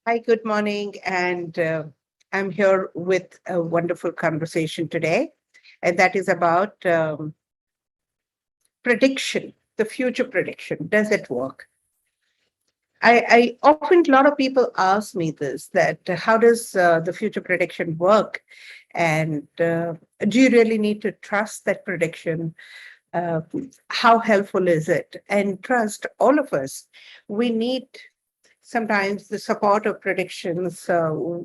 Hi, good morning. And I'm here with a wonderful conversation today, and that is about prediction, the future prediction. Does it work? I often, a lot of people ask me this that how does the future prediction work? And do you really need to trust that prediction? Uh, how helpful is it? And trust all of us. We need sometimes the support of predictions,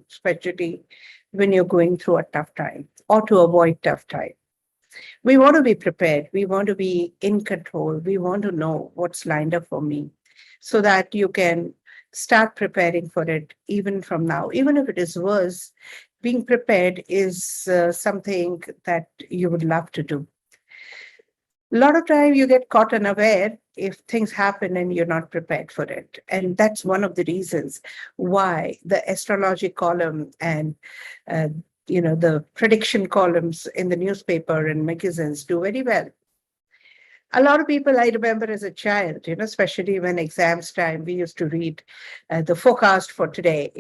especially when you're going through a tough time or to avoid tough time. We want to be prepared. We want to be in control. We want to know what's lined up for me so that you can start preparing for it even from now. Even if it is worse, being prepared is something that you would love to do. A lot of time you get caught unaware if things happen and you're not prepared for it. And that's one of the reasons why the astrology column and uh, the prediction columns in the newspaper and magazines do very well. A lot of people I remember as a child, especially when exams time, we used to read the forecast for today,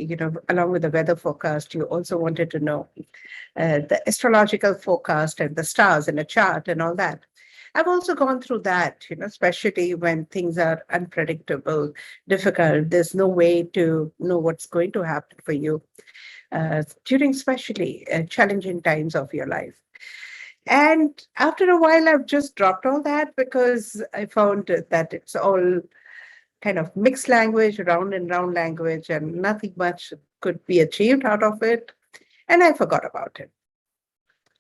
along with the weather forecast. You also wanted to know the astrological forecast and the stars and a chart and all that. I've also gone through that, especially when things are unpredictable, difficult. There's no way to know what's going to happen for you during especially challenging times of your life. And after a while, I've just dropped all that because I found that it's all kind of mixed language, round and round language, and nothing much could be achieved out of it. And I forgot about it.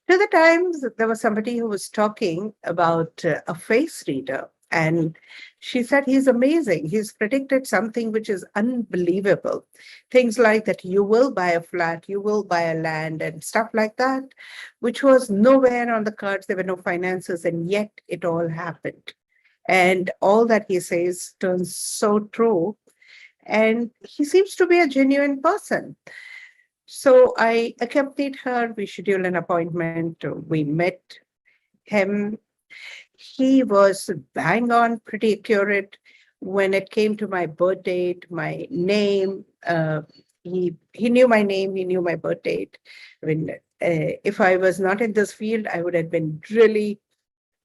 To the times, there was somebody who was talking about a face reader, and she said he's amazing. He's predicted something which is unbelievable. Things like that you will buy a flat, you will buy a land, and stuff like that, which was nowhere on the cards. There were no finances, and yet it all happened. And all that he says turns so true. And he seems to be a genuine person. So I accompanied her. We scheduled an appointment. We met him. He was bang on, pretty accurate when it came to my birth date, my name. He knew my name. He knew my birth date. I mean, if I was not in this field, I would have been really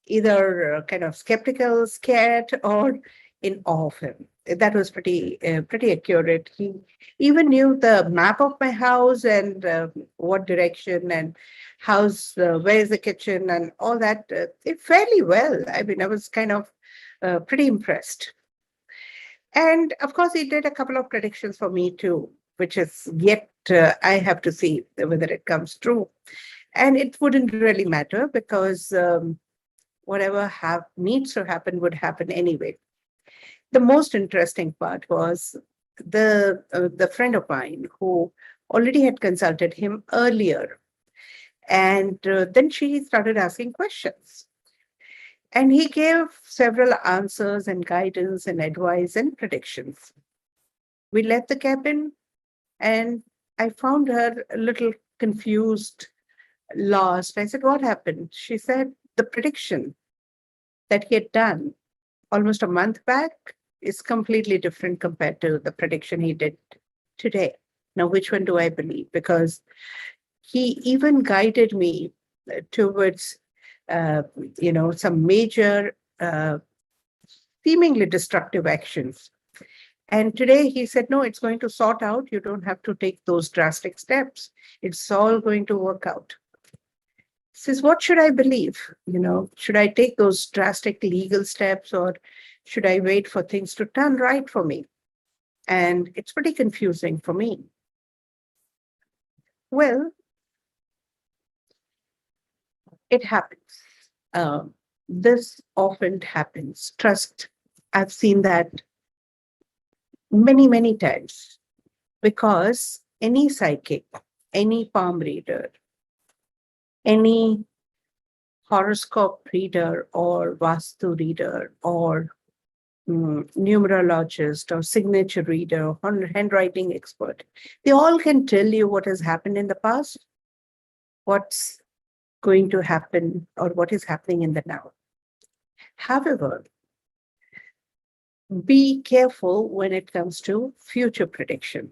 either kind of skeptical, scared, or in awe of him. That was pretty accurate. He even knew the map of my house and what direction and house, where is the kitchen and all that fairly well. I mean, I was kind of pretty impressed. And of course, he did a couple of predictions for me too, which is yet I have to see whether it comes true. And it wouldn't really matter because whatever needs to happen would happen anyway. The most interesting part was the friend of mine who already had consulted him earlier, and then she started asking questions, and he gave several answers and guidance and advice and predictions. We left the cabin, and I found her a little confused, lost. I said, "What happened?" She said, "The prediction that he had done almost a month back is completely different compared to the prediction he did today. Now, which one do I believe?" Because he even guided me towards, uh, some major, seemingly destructive actions. And today he said, no, it's going to sort out. You don't have to take those drastic steps. It's all going to work out. Says, what should I believe? Should I take those drastic legal steps or should I wait for things to turn right for me? And it's pretty confusing for me. Well, it happens. This often happens. Trust, I've seen that many, many times because any psychic, any palm reader, any horoscope reader or vastu reader or numerologist or signature reader or handwriting expert, they all can tell you what has happened in the past, what's going to happen, or what is happening in the now. However, be careful when it comes to future prediction.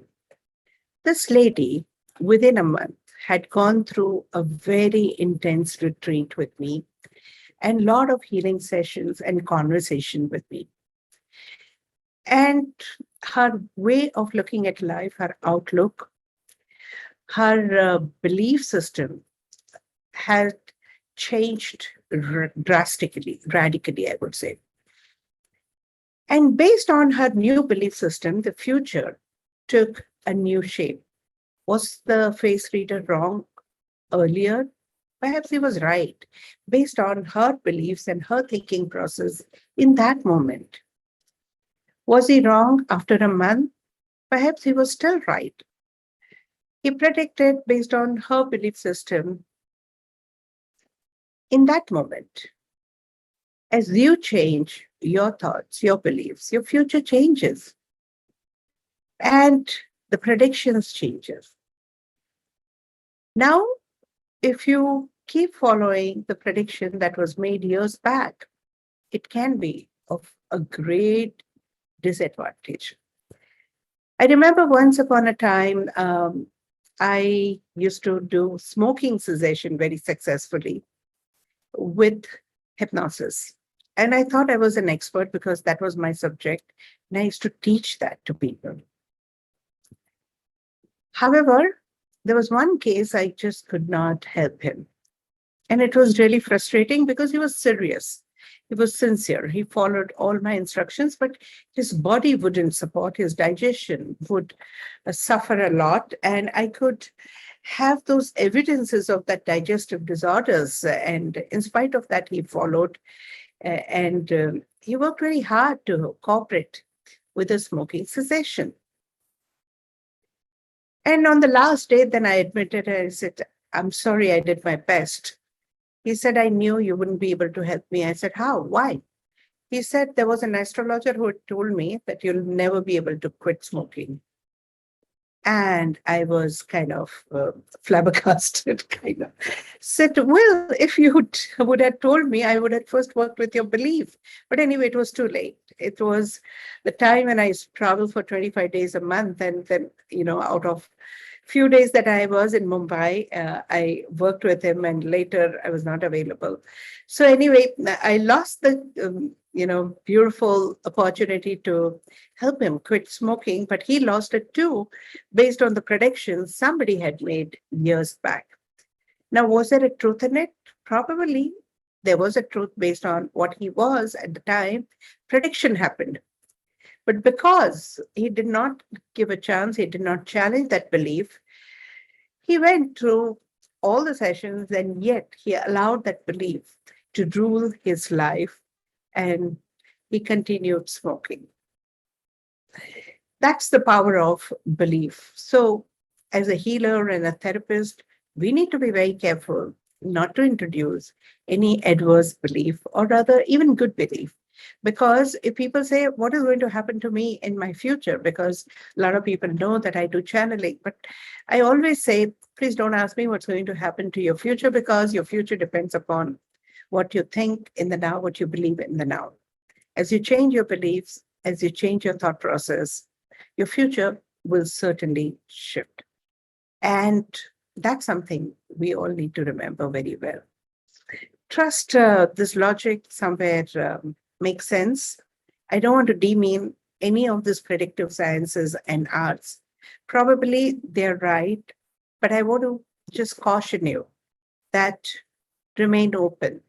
This lady, within a month, had gone through a very intense retreat with me and a lot of healing sessions and conversation with me. And her way of looking at life, her outlook, her belief system had changed drastically, radically, I would say. And based on her new belief system, the future took a new shape. Was the face reader wrong earlier? Perhaps he was right, based on her beliefs and her thinking process in that moment. Was he wrong after a month? Perhaps he was still right. He predicted based on her belief system in that moment. As you change your thoughts, your beliefs, your future changes and the predictions changes. Now, if you keep following the prediction that was made years back, it can be of a great disadvantage. I remember once upon a time, I used to do smoking cessation very successfully with hypnosis. And I thought I was an expert because that was my subject. And I used to teach that to people. However, there was one case I just could not help him. And it was really frustrating because he was serious. He was sincere. He followed all my instructions, but his body wouldn't support, his digestion would suffer a lot. And I could have those evidences of that digestive disorders. And in spite of that, he followed and he worked very hard to cooperate with the smoking cessation. And on the last day, then I admitted, I said, I'm sorry, I did my best. He said, I knew you wouldn't be able to help me. I said, how? Why? He said, there was an astrologer who had told me that you'll never be able to quit smoking. And I was kind of flabbergasted, kind of. Said, well, if you would have told me, I would have first worked with your belief. But anyway, it was too late. It was the time when I traveled for 25 days a month. And then, out of few days that I was in Mumbai, I worked with him and later I was not available. So anyway, I lost the, beautiful opportunity to help him quit smoking, but he lost it too, based on the predictions somebody had made years back. Now, was there a truth in it? Probably there was a truth based on what he was at the time. Prediction happened. But because he did not give a chance, he did not challenge that belief, he went through all the sessions and yet he allowed that belief to rule his life and he continued smoking. That's the power of belief. So, as a healer and a therapist, we need to be very careful not to introduce any adverse belief or rather even good belief. Because if people say, what is going to happen to me in my future? Because a lot of people know that I do channeling, but I always say, please don't ask me what's going to happen to your future because your future depends upon what you think in the now, what you believe in the now. As you change your beliefs, as you change your thought process, your future will certainly shift. And that's something we all need to remember very well. Trust this logic somewhere makes sense. I don't want to demean any of these predictive sciences and arts. Probably they're right, but I want to just caution you that remain open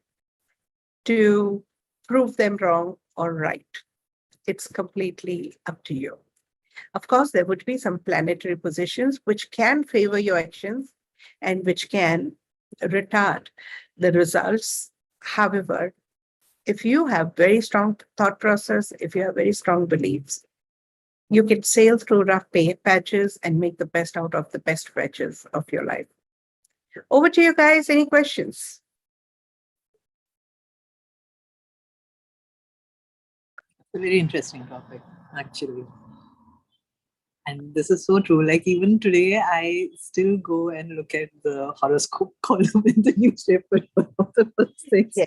to prove them wrong or right. It's completely up to you. Of course, there would be some planetary positions which can favor your actions and which can retard the results. However, if you have very strong thought process, if you have very strong beliefs, you can sail through rough patches and make the best out of the best patches of your life. Over to you guys. Any questions? A very interesting topic, actually. And this is so true. Like even today, I still go and look at the horoscope column in the newspaper. One of the first things, Yeah,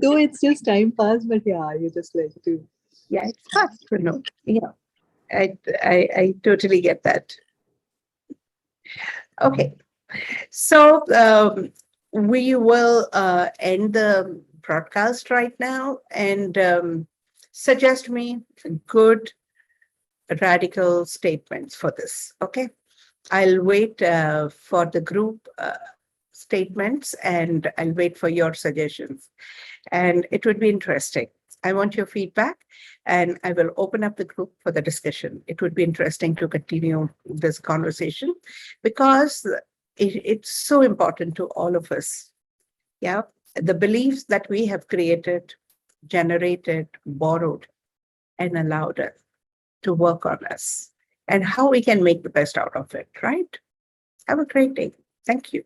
though it's just time pass, but yeah, you just like to. yeah, it's hard to know. Yeah, I totally get that. Okay. So we will end the broadcast right now and suggest me good radical statements for this. Okay. I'll wait for the group statements and I'll wait for your suggestions. And it would be interesting. I want your feedback and I will open up the group for the discussion. It would be interesting to continue this conversation because it's so important to all of us. Yeah. The beliefs that we have created, generated, borrowed, and allowed us to work on us and how we can make the best out of it, right? Have a great day. Thank you.